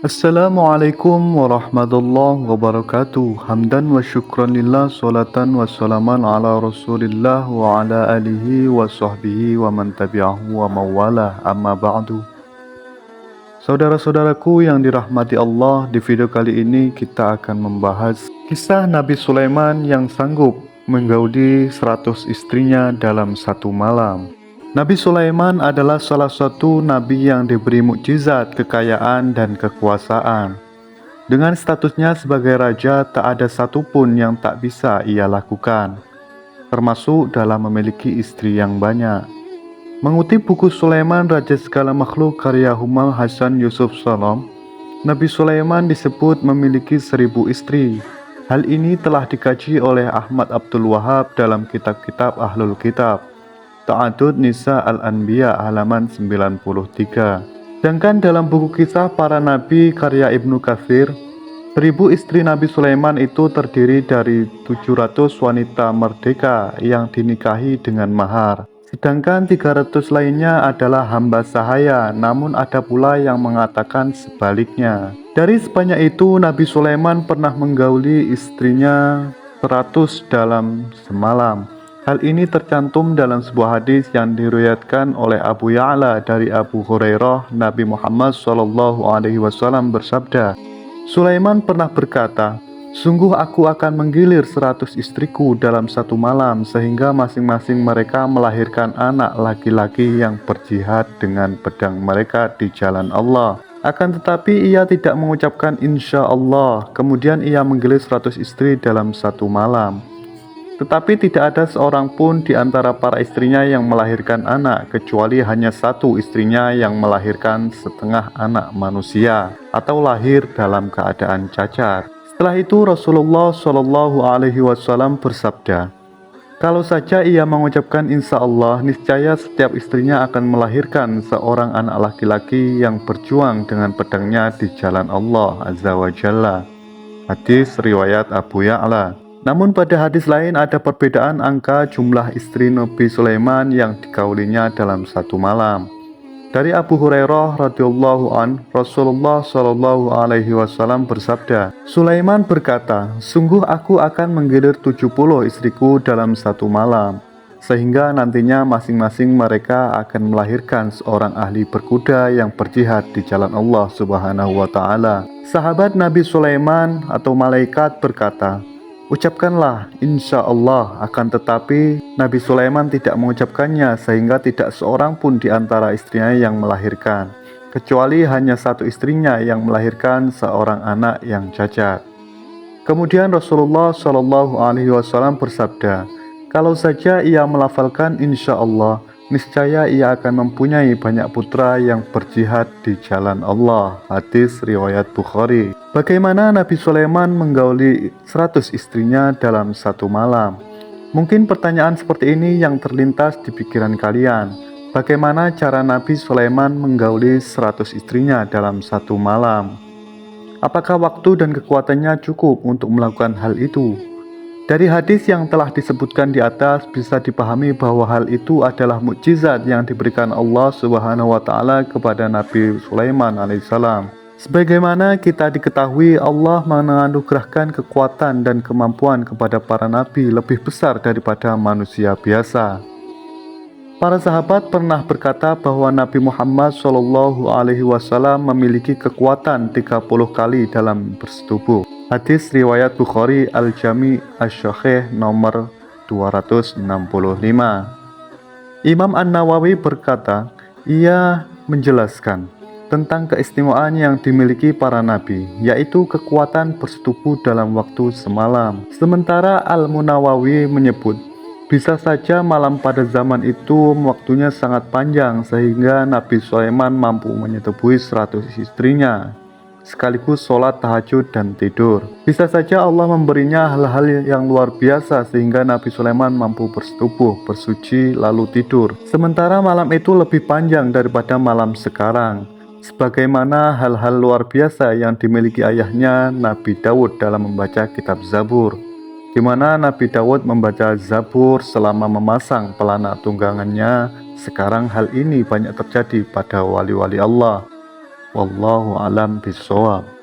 Assalamualaikum warahmatullahi wabarakatuh. Hamdan wa syukran lillah, salatan wa salaman ala rasulillah wa ala alihi wa sahbihi wa man tabi'ahu wa mawala, amma ba'du. Saudara-saudaraku yang dirahmati Allah, di video kali ini kita akan membahas kisah Nabi Sulaiman yang sanggup menggauli 100 istrinya dalam satu malam. Nabi Sulaiman adalah salah satu nabi yang diberi mukjizat, kekayaan, dan kekuasaan. Dengan statusnya sebagai raja, tak ada satupun yang tak bisa ia lakukan, termasuk dalam memiliki istri yang banyak. Mengutip buku Sulaiman, Raja Segala Makhluk karya Humal Hasan Yusuf Salam, Nabi Sulaiman disebut memiliki 1000 istri. Hal ini telah dikaji oleh Ahmad Abdul Wahab dalam kitab-kitab Ahlul Kitab, Ta'adud Nisa Al-Anbiya halaman 93. Sedangkan dalam buku kisah para nabi karya Ibnu Katsir, 1000 istri Nabi Sulaiman itu terdiri dari 700 wanita merdeka yang dinikahi dengan mahar. Sedangkan 300 lainnya adalah hamba sahaya, namun ada pula yang mengatakan sebaliknya. Dari sebanyak itu, Nabi Sulaiman pernah menggauli istrinya 100 dalam semalam. Hal ini tercantum dalam sebuah hadis yang diriwayatkan oleh Abu Ya'la dari Abu Hurairah. Nabi Muhammad SAW bersabda, Sulaiman pernah berkata, "Sungguh aku akan menggilir 100 istriku dalam satu malam, sehingga masing-masing mereka melahirkan anak laki-laki yang berjihad dengan pedang mereka di jalan Allah. Akan tetapi ia tidak mengucapkan insya Allah. Kemudian ia menggilir 100 istri dalam satu malam. Tetapi tidak ada seorang pun di antara para istrinya yang melahirkan anak, kecuali hanya satu istrinya yang melahirkan setengah anak manusia, atau lahir dalam keadaan cacat." Setelah itu Rasulullah Shallallahu Alaihi Wasallam bersabda, "Kalau saja ia mengucapkan insya Allah, niscaya setiap istrinya akan melahirkan seorang anak laki-laki yang berjuang dengan pedangnya di jalan Allah Azza wa Jalla." Hadis riwayat Abu Ya'la. Namun pada hadis lain ada perbedaan angka jumlah istri Nabi Sulaiman yang digaulinya dalam satu malam. Dari Abu Hurairah radhiyallahu an, Rasulullah Shallallahu Alaihi Wasallam bersabda, Sulaiman berkata, "Sungguh aku akan menggilir 70 istriku dalam satu malam, sehingga nantinya masing-masing mereka akan melahirkan seorang ahli berkuda yang berjihad di jalan Allah Subhanahu wa Ta'ala." Sahabat Nabi Sulaiman atau malaikat berkata, "Ucapkanlah insya Allah." Akan tetapi Nabi Sulaiman tidak mengucapkannya, sehingga tidak seorang pun di antara istrinya yang melahirkan, kecuali hanya satu istrinya yang melahirkan seorang anak yang cacat. Kemudian Rasulullah Shallallahu Alaihi Wasallam bersabda, "Kalau saja ia melafalkan insya Allah, niscaya ia akan mempunyai banyak putra yang berjihad di jalan Allah." Hadis riwayat Bukhari. Bagaimana Nabi Sulaiman menggauli 100 istrinya dalam satu malam? Mungkin pertanyaan seperti ini yang terlintas di pikiran kalian. Bagaimana cara Nabi Sulaiman menggauli 100 istrinya dalam satu malam? Apakah waktu dan kekuatannya cukup untuk melakukan hal itu? Dari hadis yang telah disebutkan di atas bisa dipahami bahwa hal itu adalah mukjizat yang diberikan Allah Subhanahu wa Ta'ala kepada Nabi Sulaiman alaihissalam. Sebagaimana kita diketahui, Allah menganugerahkan kekuatan dan kemampuan kepada para nabi lebih besar daripada manusia biasa. Para sahabat pernah berkata bahwa Nabi Muhammad SAW memiliki kekuatan 30 kali dalam bersetubuh. Hadis riwayat Bukhari Al-Jami Asy-Syakhih nomor 265. Imam An-Nawawi berkata, ia menjelaskan tentang keistimewaan yang dimiliki para nabi, yaitu kekuatan bersetubuh dalam waktu semalam. Sementara Al-Munawawi menyebut, bisa saja malam pada zaman itu waktunya sangat panjang, sehingga Nabi Sulaiman mampu menyetubuhi 100 istrinya, sekaligus sholat tahajud dan tidur. Bisa saja Allah memberinya hal-hal yang luar biasa sehingga Nabi Sulaiman mampu bersetubuh, bersuci, lalu tidur. Sementara malam itu lebih panjang daripada malam sekarang. Sebagaimana hal-hal luar biasa yang dimiliki ayahnya Nabi Daud dalam membaca kitab Zabur, di mana Nabi Daud membaca Zabur selama memasang pelana tunggangannya. Sekarang hal ini banyak terjadi pada wali-wali Allah. Wallahu alam bisawab.